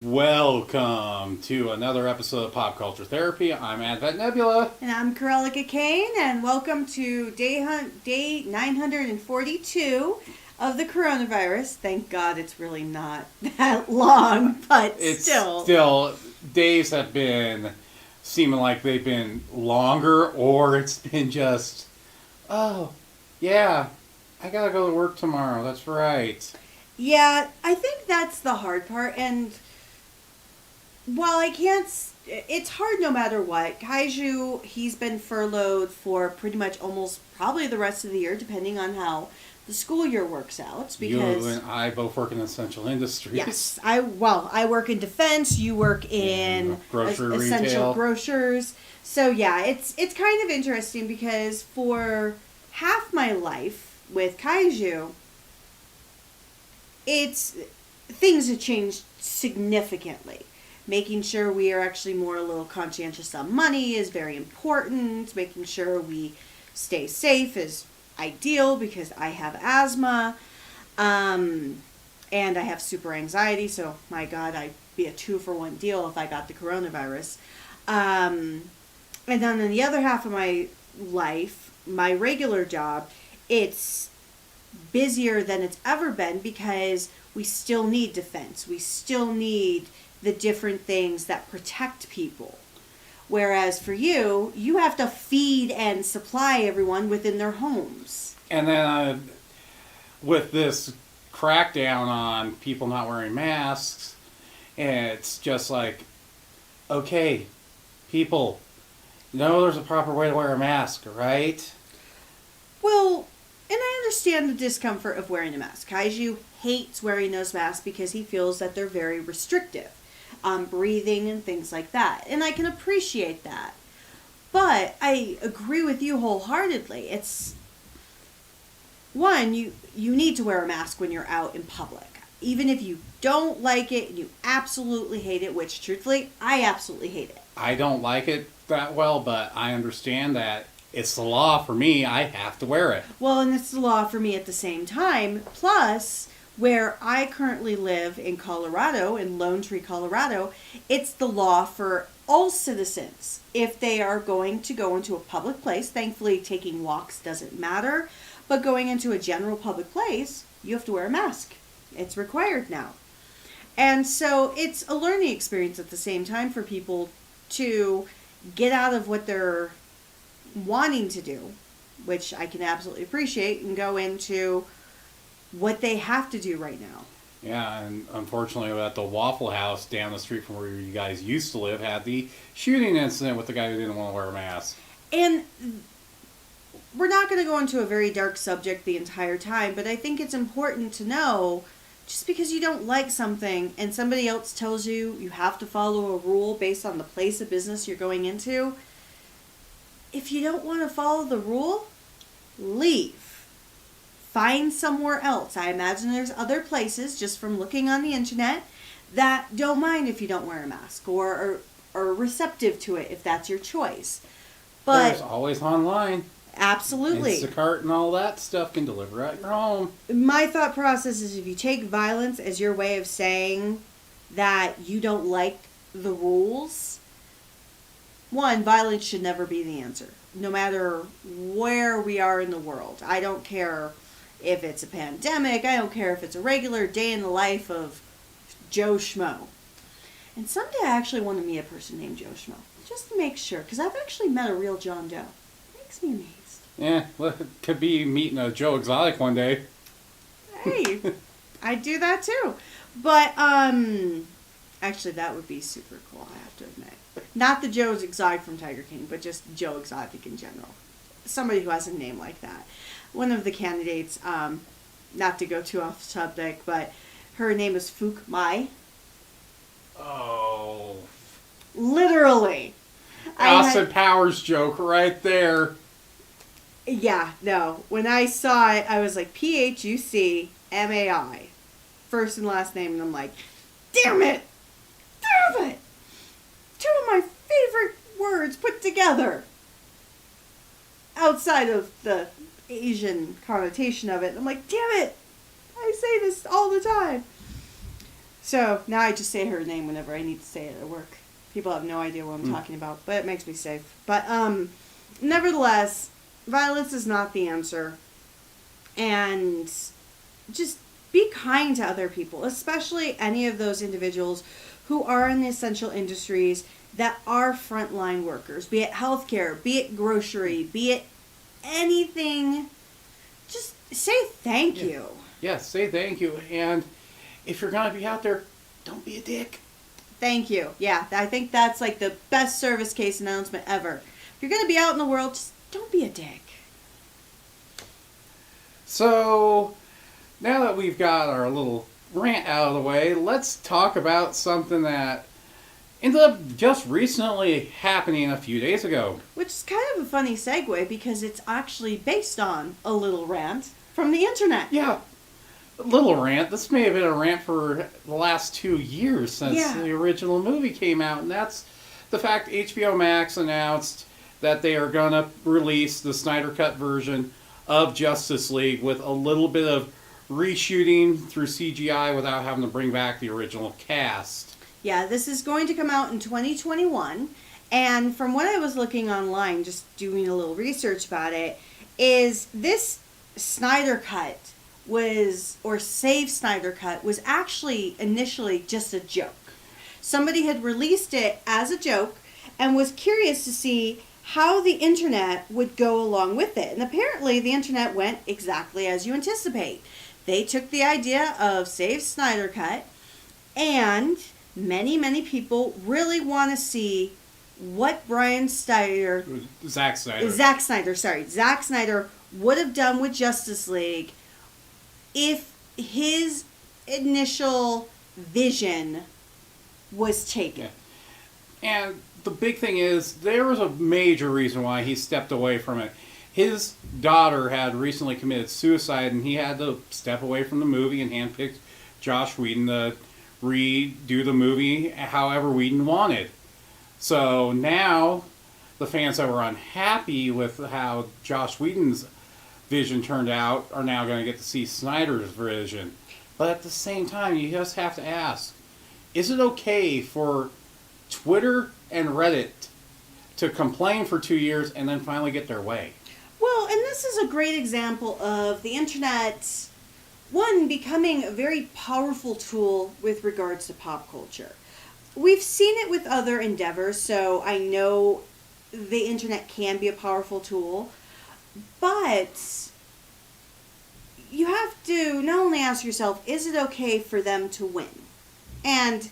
Welcome to another episode of Pop Culture Therapy. I'm Advent Nebula. And I'm Cruellica Kain, and welcome to day 942 of the coronavirus. Thank God it's really not that long, but Still, days have been seeming like they've been longer, or it's been just, oh, yeah, I gotta go to work tomorrow. That's right. Yeah, I think that's the hard part, and while it's hard no matter what. Kaiju, he's been furloughed for pretty much almost probably the rest of the year, depending on how the school year works out. Because you and I both work in essential industries. Yes, I work in defense. You work in essential retail. grocers. So yeah, it's kind of interesting because for half my life with Kaiju, things have changed significantly. Making sure we are actually more a little conscientious on money is very important. Making sure we stay safe is ideal because I have asthma, and I have super anxiety. So my God, I'd be a 2-for-1 deal if I got the coronavirus. And then in the other half of my life, my regular job, it's busier than it's ever been because we still need defense. We still need the different things that protect people. Whereas for you, you have to feed and supply everyone within their homes. And then with this crackdown on people not wearing masks, it's just like, okay, people, there's a proper way to wear a mask, right? Well, and I understand the discomfort of wearing a mask. Kaiju hates wearing those masks because he feels that they're very restrictive on breathing and things like that. And I can appreciate that. But I agree with you wholeheartedly. It's, one, you need to wear a mask when you're out in public. Even if you don't like it and you absolutely hate it, which truthfully, I absolutely hate it. I don't like it that well, but I understand that it's the law for me. I have to wear it. Well, and it's the law for me at the same time. Plus, where I currently live in Colorado, in Lone Tree, Colorado, it's the law for all citizens. If they are going to go into a public place, thankfully taking walks doesn't matter, but going into a general public place, you have to wear a mask. It's required now. And so it's a learning experience at the same time for people to get out of what they're wanting to do, which I can absolutely appreciate, and go into what they have to do right now. Yeah, and unfortunately at the Waffle House down the street from where you guys used to live had the shooting incident with the guy who didn't want to wear a mask. And we're not going to go into a very dark subject the entire time, but I think it's important to know, just because you don't like something and somebody else tells you you have to follow a rule based on the place of business you're going into, if you don't want to follow the rule, leave. Find somewhere else. I imagine there's other places, just from looking on the internet, that don't mind if you don't wear a mask or are receptive to it if that's your choice. But there's always online. Absolutely. Instacart and all that stuff can deliver at your home. My thought process is if you take violence as your way of saying that you don't like the rules, one, violence should never be the answer. No matter where we are in the world. I don't care if it's a pandemic. I don't care if it's a regular day in the life of Joe Schmo. And someday I actually want to meet a person named Joe Schmo. Just to make sure. Because I've actually met a real John Doe. It makes me amazed. Yeah, well, it could be meeting a Joe Exotic one day. Hey, I'd do that too. But, actually that would be super cool, I have to admit. Not the Joe's Exotic from Tiger King, but just Joe Exotic in general. Somebody who has a name like that. One of the candidates, not to go too off subject, but her name is Fook Mai. Oh. Literally. Austin Powers joke right there. Yeah, no. When I saw it, I was like, Phucmai. First and last name, and I'm like, damn it! Damn it! Two of my favorite words put together. Outside of the Asian connotation of it. I'm like, damn it! I say this all the time. So now I just say her name whenever I need to say it at work. People have no idea what I'm talking about, but it makes me safe. But nevertheless, violence is not the answer. And just be kind to other people, especially any of those individuals who are in the essential industries that are frontline workers, be it healthcare, be it grocery, be it anything. Just say thank you. Yes, say thank you. And if you're going to be out there, don't be a dick. Thank you. Yeah, I think that's like the best service case announcement ever. If you're going to be out in the world, just don't be a dick. So, now that we've got our little rant out of the way, let's talk about something that ended up just recently happening a few days ago. Which is kind of a funny segue because it's actually based on a little rant from the internet. Yeah, a little rant. This may have been a rant for the last 2 years since the original movie came out, and that's the fact HBO Max announced that they are going to release the Snyder Cut version of Justice League with a little bit of reshooting through CGI without having to bring back the original cast. Yeah, this is going to come out in 2021, and from what I was looking online, just doing a little research about it, is this Snyder Cut Save Snyder Cut was actually initially just a joke. Somebody had released it as a joke and was curious to see how the internet would go along with it. And apparently the internet went exactly as you anticipate. They took the idea of Save Snyder Cut, and many people really want to see what Zack Snyder would have done with Justice League if his initial vision was taken. Yeah. And the big thing is, there was a major reason why he stepped away from it. His daughter had recently committed suicide, and he had to step away from the movie and handpick Josh Whedon to redo the movie however Whedon wanted. So now, the fans that were unhappy with how Josh Whedon's vision turned out are now going to get to see Snyder's vision. But at the same time, you just have to ask, is it okay for Twitter and Reddit to complain for 2 years and then finally get their way? Well, and this is a great example of the internet, one, becoming a very powerful tool with regards to pop culture. We've seen it with other endeavors, so I know the internet can be a powerful tool, but you have to not only ask yourself, is it okay for them to win? And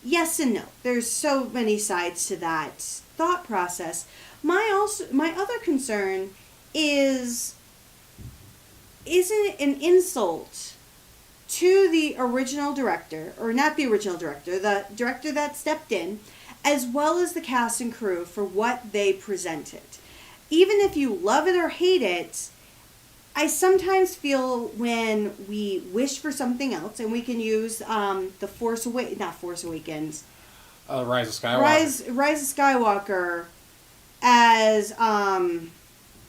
yes and no. There's so many sides to that thought process. My other concern is it an insult to the original director, or not the original director, the director that stepped in, as well as the cast and crew for what they presented? Even if you love it or hate it, I sometimes feel when we wish for something else, and we can use Rise of Skywalker. Rise of Skywalker as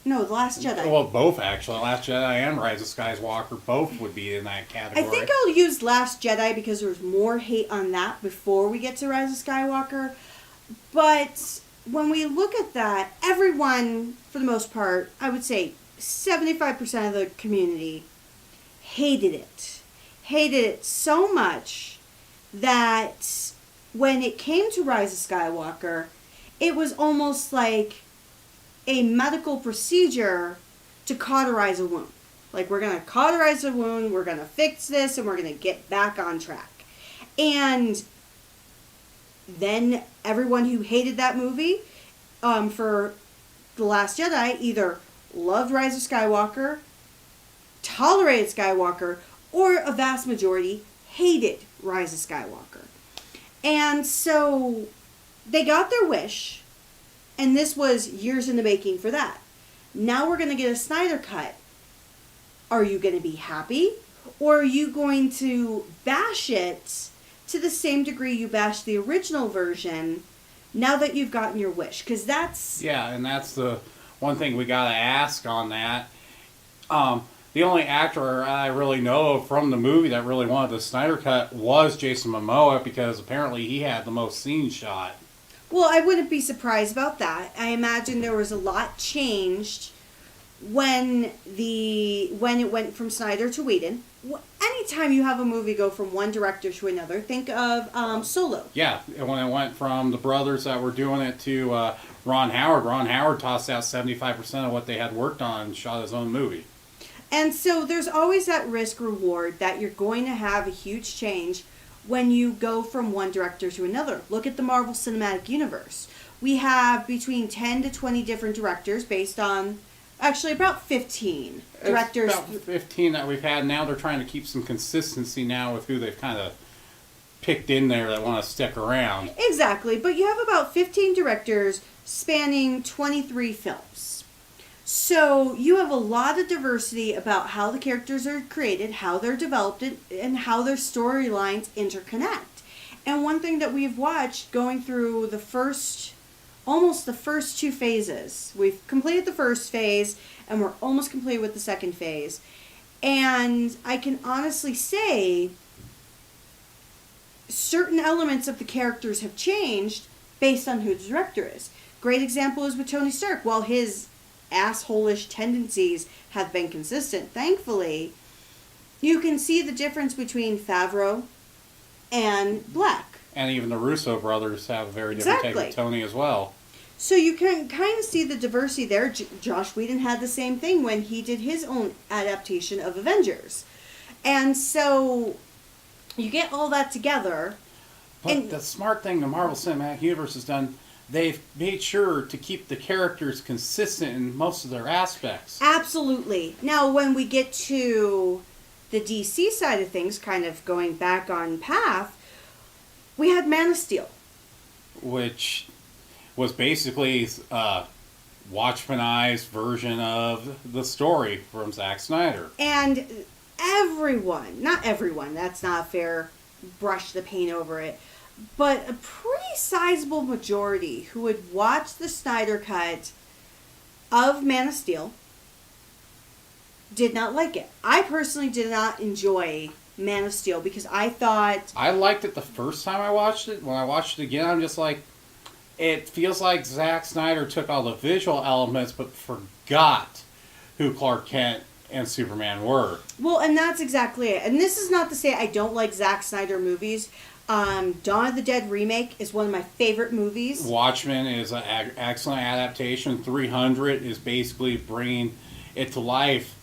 No, The Last Jedi. Well, both actually. Last Jedi and Rise of Skywalker both would be in that category. I think I'll use Last Jedi because there was more hate on that before we get to Rise of Skywalker. But when we look at that, everyone, for the most part, I would say 75% of the community hated it. Hated it so much that when it came to Rise of Skywalker, it was almost like a medical procedure to cauterize a wound. Like, we're going to cauterize a wound, we're going to fix this, and we're going to get back on track. And then everyone who hated that movie for The Last Jedi either loved Rise of Skywalker, tolerated Skywalker, or a vast majority hated Rise of Skywalker. And so they got their wish, and this was years in the making for that. Now we're going to get a Snyder Cut. Are you going to be happy? Or are you going to bash it to the same degree you bashed the original version now that you've gotten your wish? Because that's... Yeah, and that's the one thing we got to ask on that. the only actor I really know from the movie that really wanted the Snyder Cut was Jason Momoa, because apparently he had the most scenes shot. Well, I wouldn't be surprised about that. I imagine there was a lot changed when it went from Snyder to Whedon. Anytime you have a movie go from one director to another, think of Solo. Yeah, when it went from the brothers that were doing it to Ron Howard. Ron Howard tossed out 75% of what they had worked on and shot his own movie. And so there's always that risk reward that you're going to have a huge change when you go from one director to another. Look at the Marvel Cinematic Universe. We have between 10 to 20 different directors based on, actually about 15 directors. It's about 15 that we've had. Now they're trying to keep some consistency now with who they've kind of picked in there that want to stick around. Exactly, but you have about 15 directors spanning 23 films. So you have a lot of diversity about how the characters are created, how they're developed, and how their storylines interconnect. And one thing that we've watched going through almost the first two phases. We've completed the first phase, and we're almost complete with the second phase. And I can honestly say certain elements of the characters have changed based on who the director is. Great example is with Tony Stark. While his asshole-ish tendencies have been consistent, thankfully, you can see the difference between Favreau and Black. And even the Russo brothers have a very different take with Tony as well. So you can kind of see the diversity there. Josh Whedon had the same thing when he did his own adaptation of Avengers. And so you get all that together. But the smart thing the Marvel Cinematic Universe has done, they've made sure to keep the characters consistent in most of their aspects. Absolutely. Now, when we get to the DC side of things, kind of going back on path, we had Man of Steel. Which was basically Watchmenized version of the story from Zack Snyder. And not everyone, that's not a fair brush the paint over it, but a pretty sizable majority who would watch the Snyder Cut of Man of Steel did not like it. I personally did not enjoy Man of Steel because I thought... I liked it the first time I watched it. When I watched it again, I'm just like, it feels like Zack Snyder took all the visual elements but forgot who Clark Kent and Superman were. Well, and that's exactly it. And this is not to say I don't like Zack Snyder movies. Dawn of the Dead remake is one of my favorite movies. Watchmen is an excellent adaptation. 300 is basically bringing it to life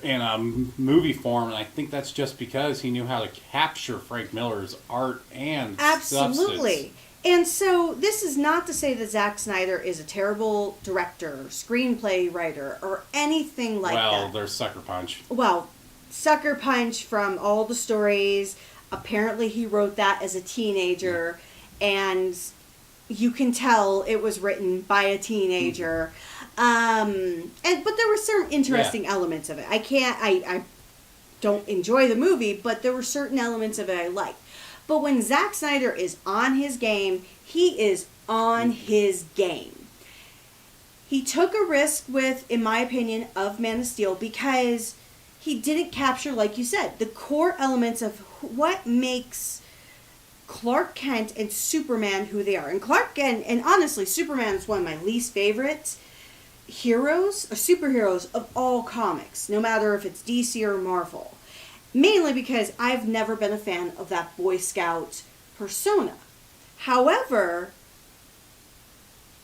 in a movie form, and I think that's just because he knew how to capture Frank Miller's art and Absolutely. Substance. And so this is not to say that Zack Snyder is a terrible director, screenplay writer, or anything like that. Well, there's Sucker Punch. Well, Sucker Punch, from all the stories, apparently he wrote that as a teenager, and you can tell it was written by a teenager. But there were certain interesting elements of it. I don't enjoy the movie, but there were certain elements of it I liked. But when Zack Snyder is on his game, he is on his game. He took a risk with, in my opinion, of Man of Steel because he didn't capture, like you said, the core elements of what makes Clark Kent and Superman who they are. And Clark Kent, and honestly, Superman is one of my least favorite heroes, or superheroes of all comics, no matter if it's DC or Marvel. Mainly because I've never been a fan of that Boy Scout persona. However,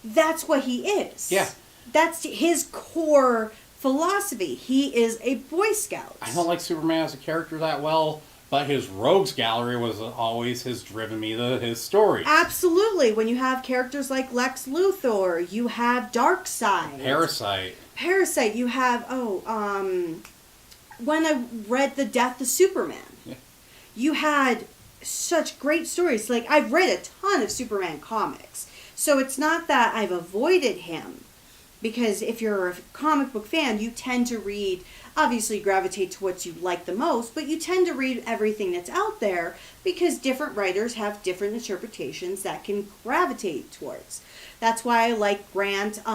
that's what he is. Yeah. That's his core philosophy. He is a Boy Scout. I don't like Superman as a character that well, but his rogues gallery was always has driven me to his story. Absolutely. When you have characters like Lex Luthor, you have Darkseid. Parasite. You have, when I read The Death of Superman, you had such great stories. Like, I've read a ton of Superman comics. So it's not that I've avoided him. Because if you're a comic book fan, you tend to read, obviously gravitate to what you like the most, but you tend to read everything that's out there because different writers have different interpretations that can gravitate towards. That's why I like Grant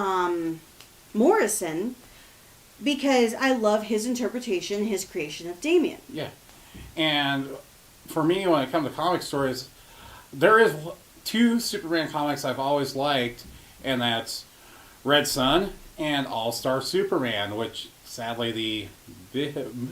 Morrison because I love his interpretation, his creation of Damian. Yeah. And for me, when it comes to comic stories, there is two Superman comics I've always liked, and that's Red Sun and All-Star Superman, which sadly the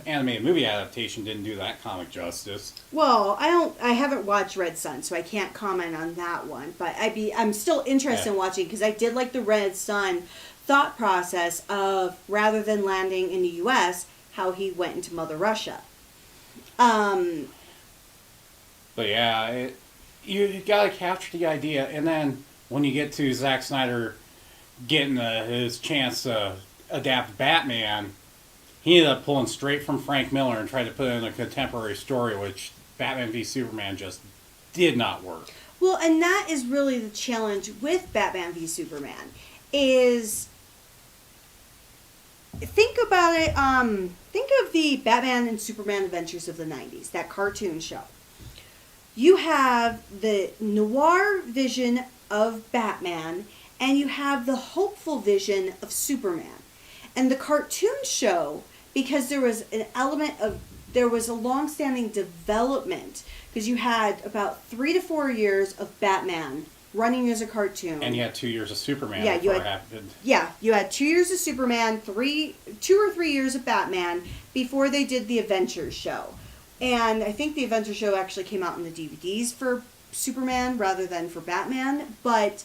animated movie adaptation didn't do that comic justice. Well, I haven't watched Red Sun, so I can't comment on that one. But I'm still interested in watching, because I did like the Red Sun thought process of, rather than landing in the U.S., how he went into Mother Russia. But yeah, you gotta capture the idea, and then when you get to Zack Snyder getting his chance to adapt Batman, he ended up pulling straight from Frank Miller and tried to put it in a contemporary story, which Batman v Superman just did not work. Well, and that is really the challenge with Batman v Superman, is think about it, think of the Batman and Superman Adventures of the 90s, that cartoon show. You have the noir vision of Batman, and you have the hopeful vision of Superman. And the cartoon show, because there was a long-standing development, because you had about 3 to 4 years of Batman running as a cartoon. And you had 2 years of Superman before it happened. Yeah, you had 2 years of Superman, 2 or 3 years of Batman before they did the Adventures show. And I think the Adventures show actually came out in the DVDs for Superman rather than for Batman. But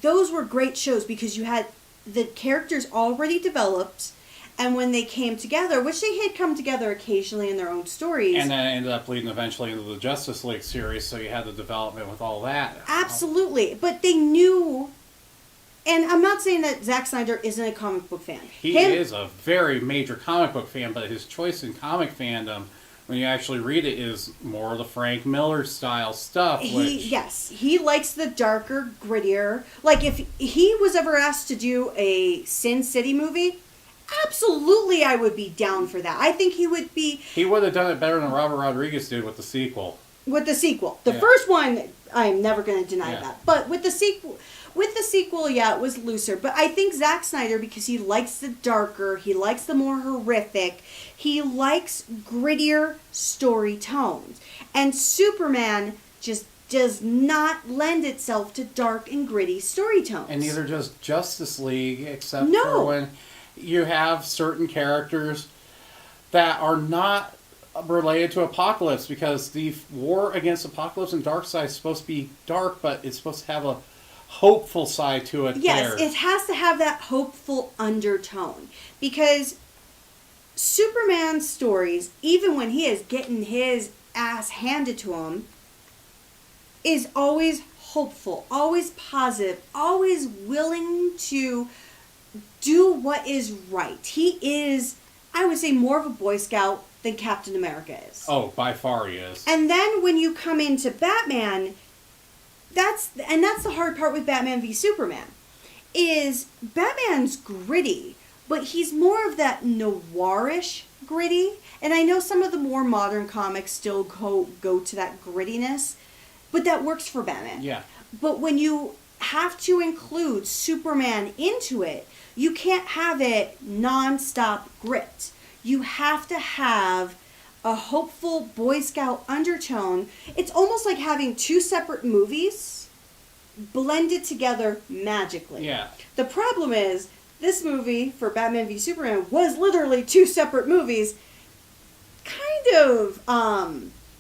those were great shows, because you had the characters already developed, and when they came together, which they had come together occasionally in their own stories. And then it ended up leading eventually into the Justice League series, so you had the development with all that. Absolutely. But they knew, and I'm not saying that Zack Snyder isn't a comic book fan. He is a very major comic book fan, but his choice in comic fandom, when you actually read it, is more of the Frank Miller style stuff. He likes the darker, grittier. Like, if he was ever asked to do a Sin City movie, absolutely I would be down for that. I think he would be... He would have done it better than Robert Rodriguez did with the sequel. The first one, I'm never going to deny that. But with the sequel, yeah, it was looser. But I think Zack Snyder, because he likes the darker, he likes the more horrific, he likes grittier story tones. And Superman just does not lend itself to dark and gritty story tones. And neither does Justice League, except for when you have certain characters that are not related to Apocalypse, because the war against Apocalypse and Darkseid is supposed to be dark, but it's supposed to have a hopeful side to it. Yes, it has to have that hopeful undertone, because Superman's stories, even when he is getting his ass handed to him, is always hopeful, always positive, always willing to do what is right. He is, I would say, more of a Boy Scout than Captain America is. Oh, by far he is. And then when you come into Batman, that's the hard part with Batman v Superman, is Batman's gritty, but he's more of that noirish gritty. And I know some of the more modern comics still go to that grittiness, but that works for Batman. Yeah. But when you have to include Superman into it, you can't have it non-stop grit. You have to have a hopeful Boy Scout undertone. It's almost like having two separate movies blended together magically. Yeah. The problem is, this movie for Batman v Superman was literally two separate movies, kind of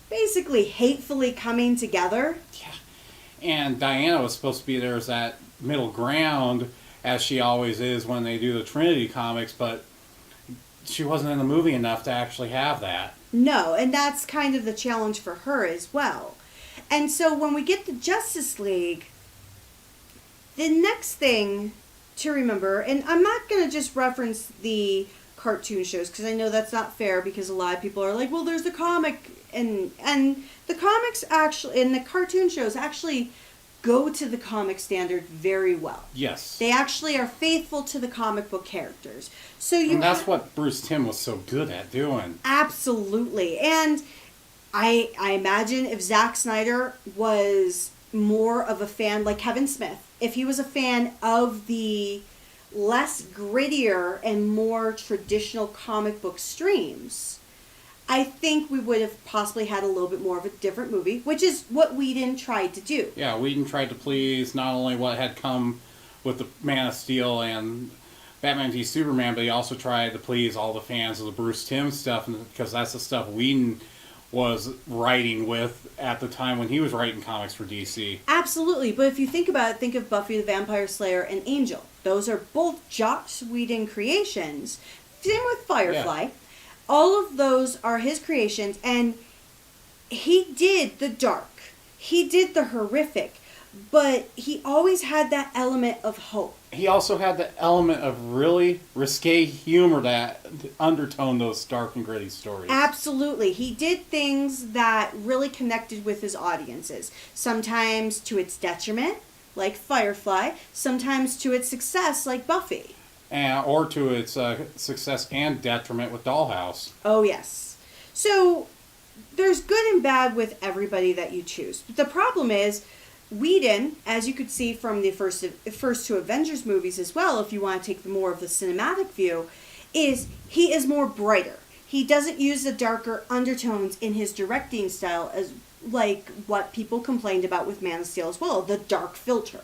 basically hatefully coming together. Yeah. And Diana was supposed to be there as that middle ground, as she always is when they do the Trinity comics, but she wasn't in the movie enough to actually have that. No, and that's kind of the challenge for her as well. And so when we get to Justice League, the next thing to remember, and I'm not going to just reference the cartoon shows, because I know that's not fair, because a lot of people are like, well, there's the comic, and the comics actually, and the cartoon shows actually go to the comic standard very well. Yes. They actually are faithful to the comic book characters. And that's what Bruce Timm was so good at doing. Absolutely. And I imagine if Zack Snyder was more of a fan, like Kevin Smith, if he was a fan of the less grittier and more traditional comic book streams, I think we would have possibly had a little bit more of a different movie, which is what Whedon tried to do. Yeah, Whedon tried to please not only what had come with the Man of Steel and Batman v Superman, but he also tried to please all the fans of the Bruce Timm stuff, because that's the stuff Whedon was writing with at the time when he was writing comics for DC. Absolutely, but if you think about it, think of Buffy the Vampire Slayer and Angel. Those are both Joss Whedon creations. Same with Firefly. Yeah. All of those are his creations, and he did the dark. He did the horrific, but he always had that element of hope. He also had the element of really risque humor that undertoned those dark and gritty stories. Absolutely. He did things that really connected with his audiences. Sometimes to its detriment, like Firefly. Sometimes to its success, like Buffy. Or to its success and detriment with Dollhouse. Oh, yes. So, there's good and bad with everybody that you choose. But the problem is, Whedon, as you could see from the first two Avengers movies as well, if you want to take more of the cinematic view, he is more brighter. He doesn't use the darker undertones in his directing style as like what people complained about with Man of Steel as well, the dark filter.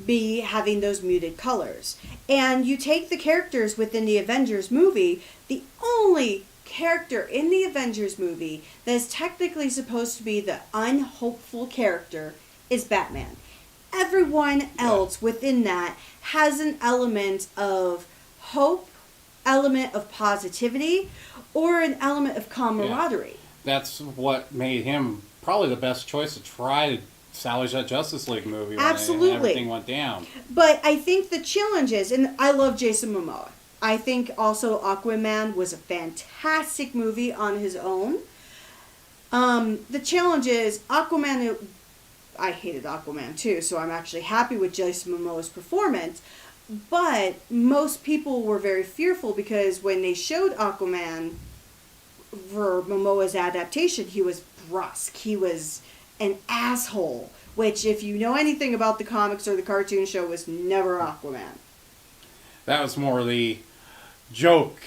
Having those muted colors. And you take the characters within the Avengers movie, the only character in the Avengers movie that is technically supposed to be the unhopeful character is Batman. Everyone else within that has an element of hope, element of positivity, or an element of camaraderie. Yeah. That's what made him probably the best choice to try to salvage that Justice League movie when everything went down. But I think the challenge is, and I love Jason Momoa. I think also Aquaman was a fantastic movie on his own. The challenge is Aquaman. I hated Aquaman too, so I'm actually happy with Jason Momoa's performance. But most people were very fearful because when they showed Aquaman for Momoa's adaptation, he was brusque. He was an asshole, which if you know anything about the comics or the cartoon show was never Aquaman. That was more the joke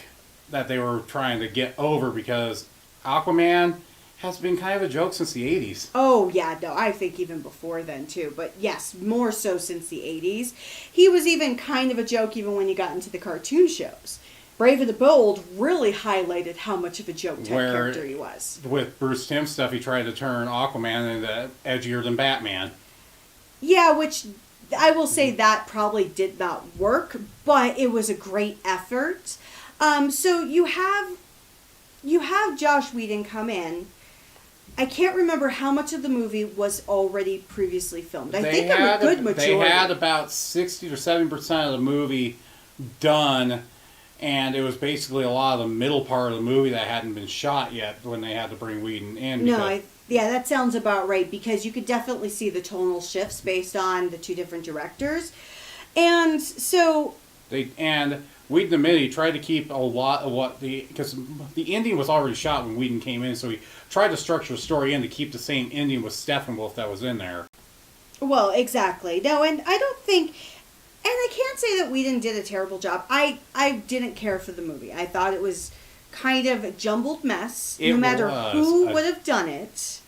that they were trying to get over because Aquaman has been kind of a joke since the 80s. Oh, yeah, no, I think even before then, too. But yes, more so since the 80s. He was even kind of a joke even when you got into the cartoon shows. Brave and the Bold really highlighted how much of a joke type character he was. With Bruce Timm stuff, he tried to turn Aquaman into edgier than Batman. Yeah, which I will say that probably did not work, but it was a great effort. So you have Joss Whedon come in. I can't remember how much of the movie was already previously filmed. I think a good majority. They had about 60 or 70% of the movie done, and it was basically a lot of the middle part of the movie that hadn't been shot yet when they had to bring Whedon in. Yeah, that sounds about right, because you could definitely see the tonal shifts based on the two different directors. And so... Whedon admitted he tried to keep a lot of because the ending was already shot when Whedon came in, so he tried to structure the story in to keep the same ending with Steppenwolf that was in there. Well, exactly. No, and I don't think... And I can't say that Whedon did a terrible job. I didn't care for the movie. I thought it was kind of a jumbled mess, no matter who would have done it.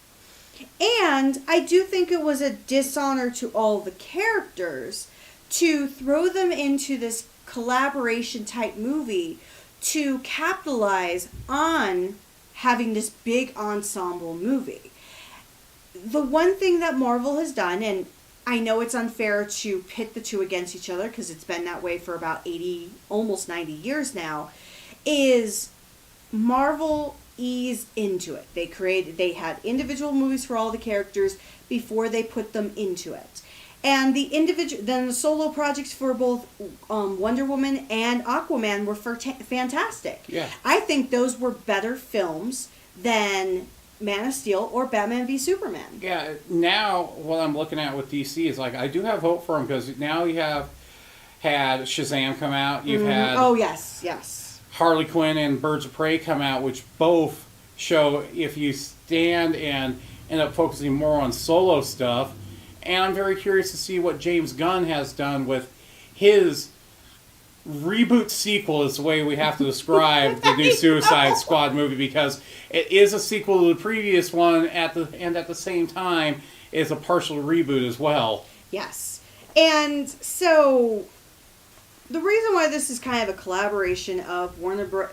And I do think it was a dishonor to all the characters to throw them into this collaboration type movie to capitalize on having this big ensemble movie. The one thing that Marvel has done, and I know it's unfair to pit the two against each other because it's been that way for about 80, almost 90 years now, is Marvel eased into it. They had individual movies for all the characters before they put them into it. And then the solo projects for both Wonder Woman and Aquaman were fantastic. Yeah. I think those were better films than Man of Steel or Batman v Superman. Yeah, now what I'm looking at with DC is like I do have hope for them because now you have had Shazam come out. You've had yes. Harley Quinn and Birds of Prey come out, which both show if you stand and end up focusing more on solo stuff. And I'm very curious to see what James Gunn has done with his reboot sequel is the way we have to describe the new Suicide Squad movie, because it is a sequel to the previous one and at the same time is a partial reboot as well. Yes. And so the reason why this is kind of a collaboration of Warner Bros.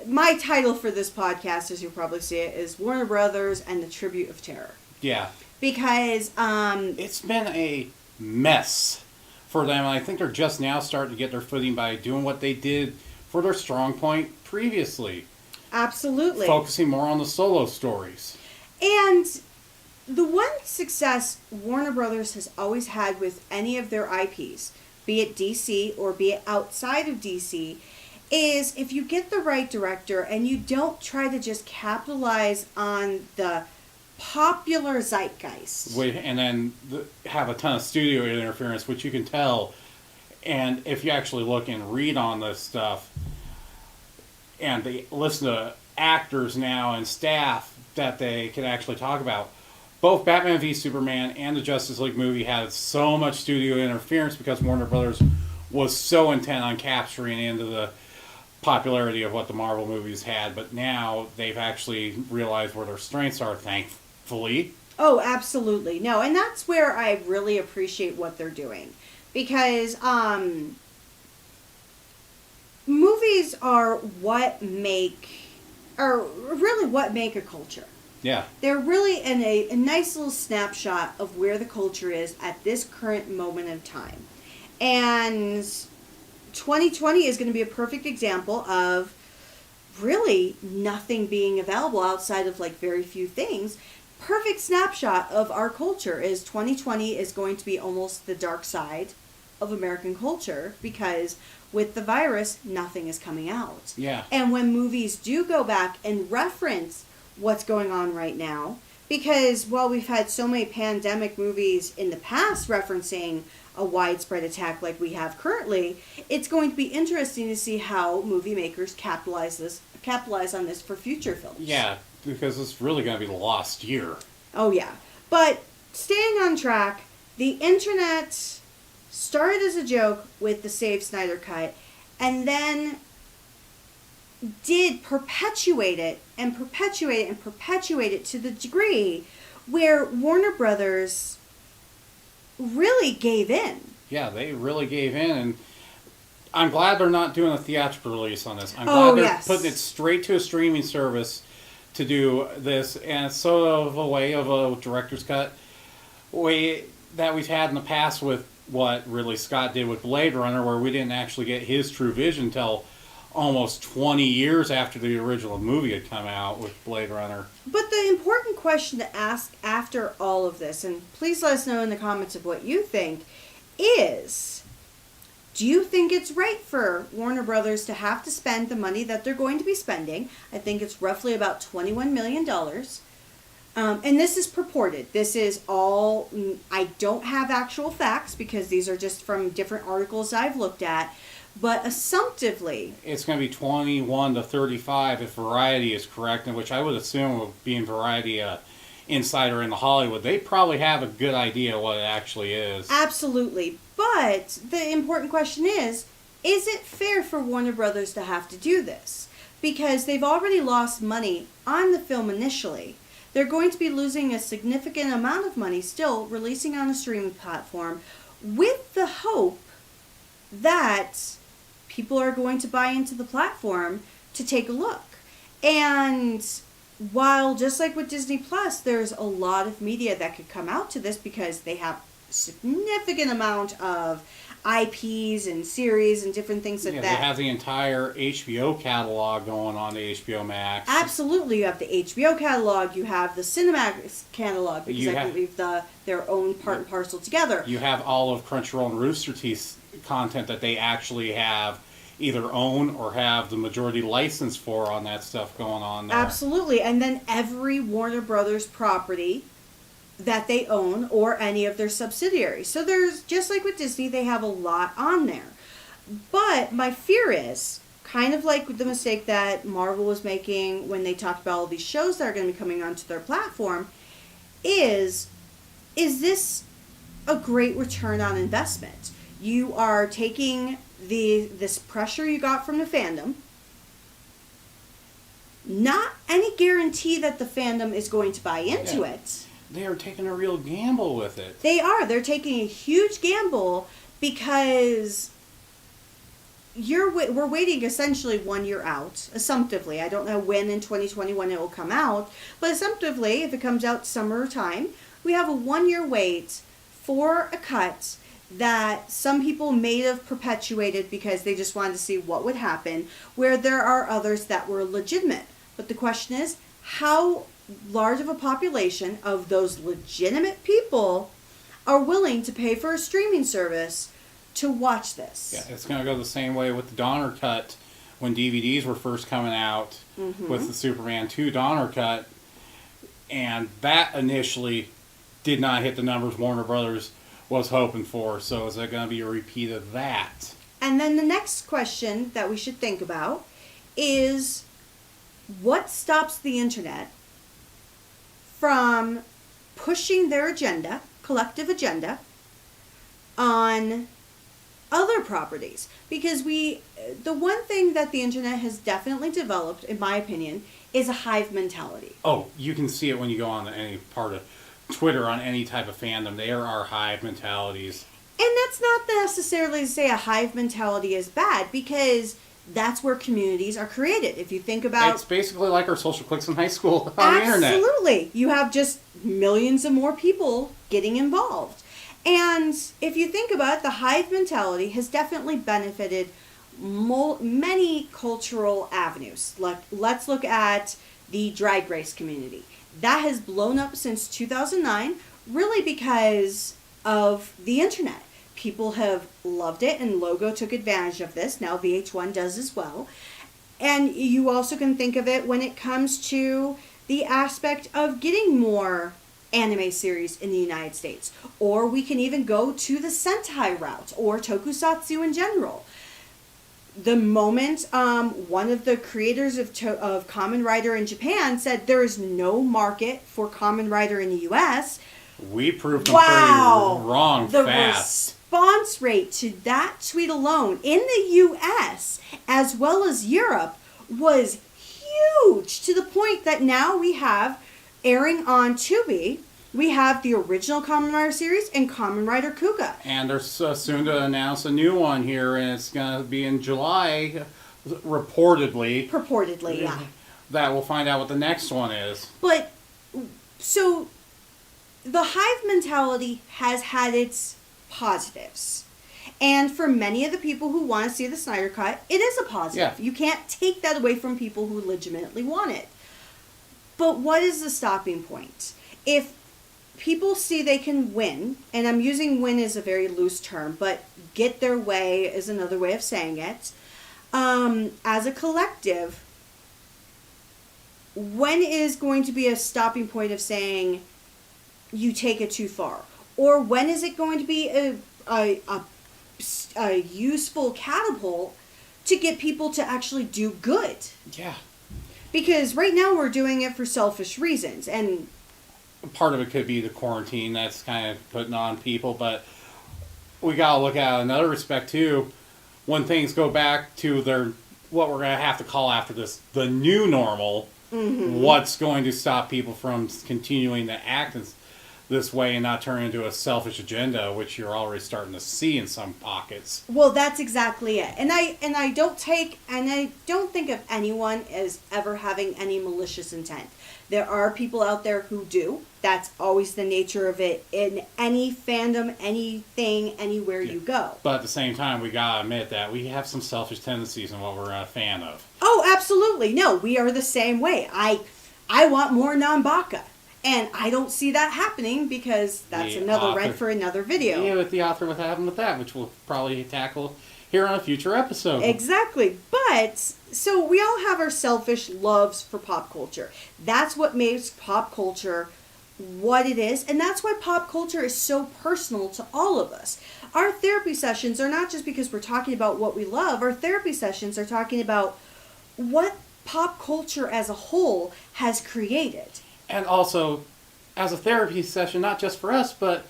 My title for this podcast, as you'll probably see it, is Warner Brothers and the Tribute of Terror. Yeah. Because it's been a mess for them. I think they're just now starting to get their footing by doing what they did for their Strong Point previously. Absolutely. Focusing more on the solo stories. And the one success Warner Brothers has always had with any of their IPs, be it DC or be it outside of DC, is if you get the right director and you don't try to just capitalize on the popular zeitgeist. And then have a ton of studio interference, which you can tell. And if you actually look and read on this stuff, and they listen to actors now and staff that they can actually talk about, both Batman v Superman and the Justice League movie had so much studio interference because Warner Brothers was so intent on capturing into the popularity of what the Marvel movies had. But now they've actually realized where their strengths are, thankfully. Oh, absolutely. No, and that's where I really appreciate what they're doing. Because movies are really what make a culture. Yeah. They're really a nice little snapshot of where the culture is at this current moment of time. And 2020 is going to be a perfect example of really nothing being available outside of like very few things. Perfect snapshot of our culture is 2020 is going to be almost the dark side of American culture, because with the virus, nothing is coming out. Yeah. And when movies do go back and reference what's going on right now, because while we've had so many pandemic movies in the past referencing a widespread attack like we have currently, it's going to be interesting to see how movie makers capitalize on this for future films. Yeah, because it's really going to be the lost year. Oh yeah. But staying on track, the internet started as a joke with the Save Snyder Cut, and then did perpetuate it to the degree where Warner Brothers really gave in. Yeah, they really gave in, and I'm glad they're not doing a theatrical release on this. I'm glad they're putting it straight to a streaming service to do this, and it's sort of a way of a director's cut way that we've had in the past with what Ridley Scott did with Blade Runner, where we didn't actually get his true vision till almost 20 years after the original movie had come out with Blade Runner. But the important question to ask after all of this, and please let us know in the comments of what you think, is, do you think it's right for Warner Brothers to have to spend the money that they're going to be spending? I think it's roughly about $21 million. And this is purported. This is all, I don't have actual facts because these are just from different articles I've looked at. But assumptively, it's going to be 21 to 35 if Variety is correct, in which I would assume, being Variety insider in the Hollywood, they probably have a good idea what it actually is. Absolutely. But the important question is it fair for Warner Brothers to have to do this? Because they've already lost money on the film initially. They're going to be losing a significant amount of money still releasing on a streaming platform, with the hope that people are going to buy into the platform to take a look. And while, just like with Disney Plus, there's a lot of media that could come out to this because they have a significant amount of IPs and series and different things like that. They have the entire HBO catalog going on to HBO Max. Absolutely. You have the HBO catalog, you have the Cinemax catalog, because I believe their own part and parcel together. You have all of Crunchyroll and Rooster Teeth content that they actually have either own or have the majority license for on that stuff going on there. Absolutely. And then every Warner Brothers property that they own or any of their subsidiaries. So there's, just like with Disney, they have a lot on there. But my fear is, kind of like the mistake that Marvel was making when they talked about all these shows that are going to be coming onto their platform, is this a great return on investment? You are taking this pressure you got from the fandom. Not any guarantee that the fandom is going to buy into it. They are taking a real gamble with it. They are. They're taking a huge gamble because we're waiting essentially 1 year out, assumptively. I don't know when in 2021 it will come out, but assumptively, if it comes out summertime, we have a 1 year wait for a cut that some people may have perpetuated because they just wanted to see what would happen, where there are others that were legitimate. But the question is, how large of a population of those legitimate people are willing to pay for a streaming service to watch this? Yeah, it's going to go the same way with the Donner Cut when DVDs were first coming out with the Superman 2 Donner Cut. And that initially did not hit the numbers Warner Brothers was hoping for. So is it going to be a repeat of that? And then the next question that we should think about is, what stops the internet from pushing their agenda, collective agenda, on other properties? Because the one thing that the internet has definitely developed, in my opinion, is a hive mentality. Oh, you can see it when you go on any part of Twitter on any type of fandom. There are hive mentalities. And that's not necessarily to say a hive mentality is bad, because that's where communities are created. If you think about... It's basically like our social cliques in high school on the internet. Absolutely. You have just millions of more people getting involved. And if you think about it, the hive mentality has definitely benefited many cultural avenues. Like, let's look at the drag race community. That has blown up since 2009, really because of the internet. People have loved it, and Logo took advantage of this. Now VH1 does as well. And you also can think of it when it comes to the aspect of getting more anime series in the United States. Or we can even go to the Sentai route, or Tokusatsu in general. The moment one of the creators of Kamen Rider in Japan said there is no market for Kamen Rider in the U.S., we proved them pretty wrong the fast. Response rate to that tweet alone in the U.S. as well as Europe was huge, to the point that now we have, airing on Tubi, we have the original Kamen Rider series and Kamen Rider Kuga. And they're soon to announce a new one here, and it's going to be in July, reportedly. Purportedly, yeah. That we'll find out what the next one is. But, so, the hive mentality has had its positives. And for many of the people who want to see the Snyder Cut, it is a positive. Yeah. You can't take that away from people who legitimately want it. But what is the stopping point? If people see they can win, and I'm using win as a very loose term, but get their way is another way of saying it, as a collective, when is going to be a stopping point of saying you take it too far? Or when is it going to be a useful catapult to get people to actually do good? Yeah. Because right now we're doing it for selfish reasons, and part of it could be the quarantine that's kind of putting on people, but we got to look at another respect too. When things go back to what we're going to have to call after this, the new normal, what's going to stop people from continuing to act this way and not turn into a selfish agenda, which you're already starting to see in some pockets. Well, that's exactly it. And I don't think of anyone as ever having any malicious intent. There are people out there who do. That's always the nature of it in any fandom, anything, anywhere you go. But at the same time, we gotta admit that we have some selfish tendencies in what we're a fan of. Oh, absolutely. No, we are the same way. I want more Nanbaka. And I don't see that happening, because that's another rant for another video. Yeah, with the author what happened with that, which we'll probably tackle here on a future episode. Exactly. But, so we all have our selfish loves for pop culture. That's what makes pop culture what it is. And that's why pop culture is so personal to all of us. Our therapy sessions are not just because we're talking about what we love. Our therapy sessions are talking about what pop culture as a whole has created. And also, as a therapy session, not just for us, but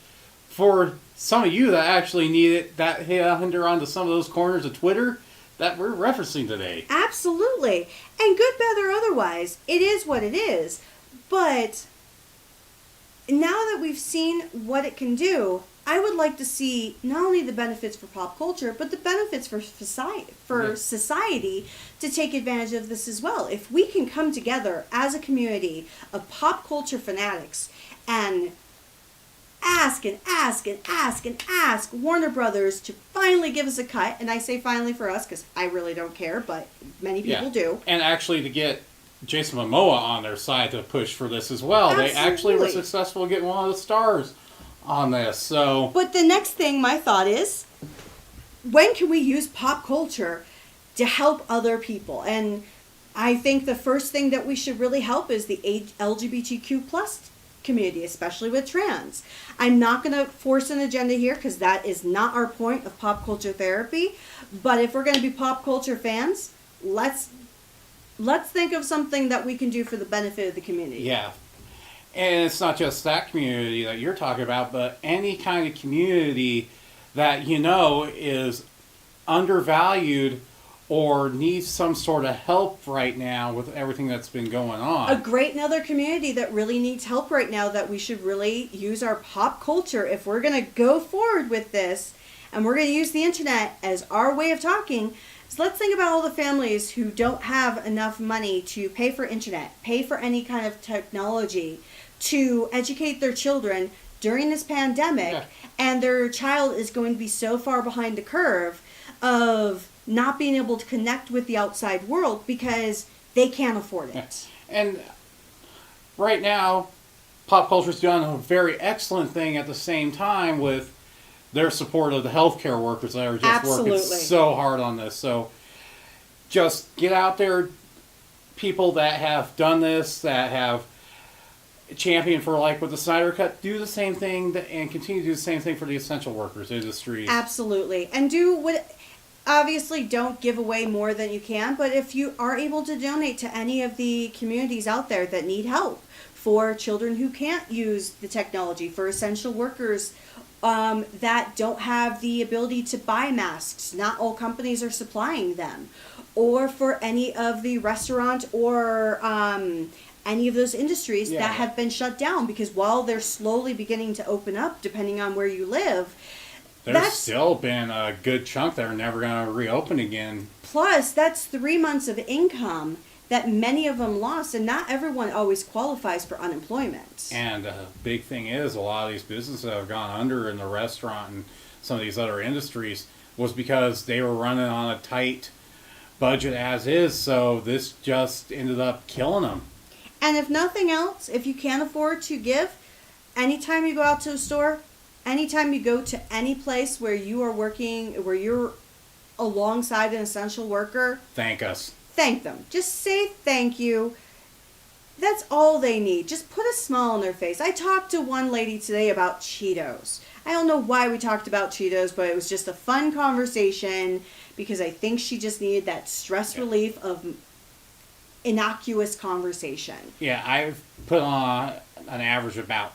for some of you that actually need it, that hit under onto some of those corners of Twitter that we're referencing today. Absolutely. And good, bad, or otherwise, it is what it is. But now that we've seen what it can do, I would like to see not only the benefits for pop culture, but the benefits for society to take advantage of this as well. If we can come together as a community of pop culture fanatics and ask Warner Brothers to finally give us a cut, and I say finally for us because I really don't care, but many people do. And actually to get Jason Momoa on their side to push for this as well. Absolutely. They actually were successful getting one of the stars on this. So, but the next thing, my thought is, when can we use pop culture to help other people? And I think the first thing that we should really help is the LGBTQ plus community, especially with trans. I'm not going to force an agenda here because that is not our point of pop culture therapy. But if we're going to be pop culture fans, let's think of something that we can do for the benefit of the community. Yeah. And it's not just that community that you're talking about, but any kind of community that you know is undervalued or needs some sort of help right now with everything that's been going on. A great another community that really needs help right now that we should really use our pop culture if we're going to go forward with this and we're going to use the internet as our way of talking. So let's think about all the families who don't have enough money to pay for internet, pay for any kind of technology to educate their children during this pandemic, and their child is going to be so far behind the curve of not being able to connect with the outside world because they can't afford it. Yeah. And right now, pop culture's done a very excellent thing at the same time with their support of the healthcare workers that are just working so hard on this. So just get out there, people that have done this, that have championed for, like with the Snyder Cut, do the same thing and continue to do the same thing for the essential workers industry. Absolutely. And do what, obviously don't give away more than you can, but if you are able to donate to any of the communities out there that need help, for children who can't use the technology, for essential workers that don't have the ability to buy masks, not all companies are supplying them, or for any of the restaurant or any of those industries that have been shut down, because while they're slowly beginning to open up, depending on where you live, there's still been a good chunk that are never going to reopen again. Plus, that's 3 months of income that many of them lost, and not everyone always qualifies for unemployment. And the big thing is, a lot of these businesses that have gone under in the restaurant and some of these other industries was because they were running on a tight budget as is, so this just ended up killing them. And if nothing else, if you can't afford to give, anytime you go out to a store, anytime you go to any place where you are working, where you're alongside an essential worker, thank us. Thank them. Just say thank you. That's all they need. Just put a smile on their face. I talked to one lady today about Cheetos. I don't know why we talked about Cheetos, but it was just a fun conversation because I think she just needed that stress relief of innocuous conversation. Yeah, I've put on an average of about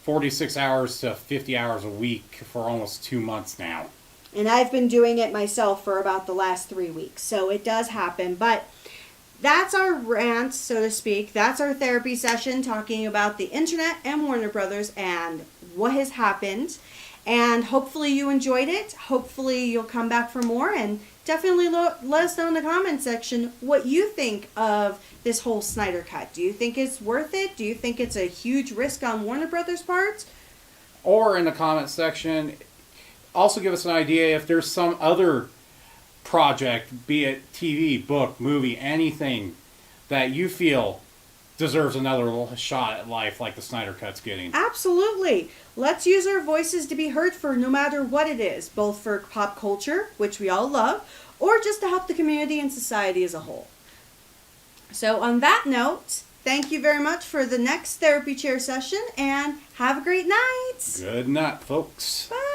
46 hours to 50 hours a week for almost 2 months now. And I've been doing it myself for about the last 3 weeks. So it does happen. But that's our rant, so to speak. That's our therapy session talking about the internet and Warner Brothers and what has happened. And hopefully you enjoyed it. Hopefully you'll come back for more. And definitely let us know in the comment section what you think of this whole Snyder Cut. Do you think it's worth it? Do you think it's a huge risk on Warner Brothers' part? Or in the comment section, also give us an idea if there's some other project, be it TV, book, movie, anything that you feel deserves another shot at life like the Snyder Cut's getting. Absolutely. Let's use our voices to be heard for no matter what it is, both for pop culture, which we all love, or just to help the community and society as a whole. So on that note, thank you very much for the next therapy chair session, and have a great night. Good night, folks. Bye.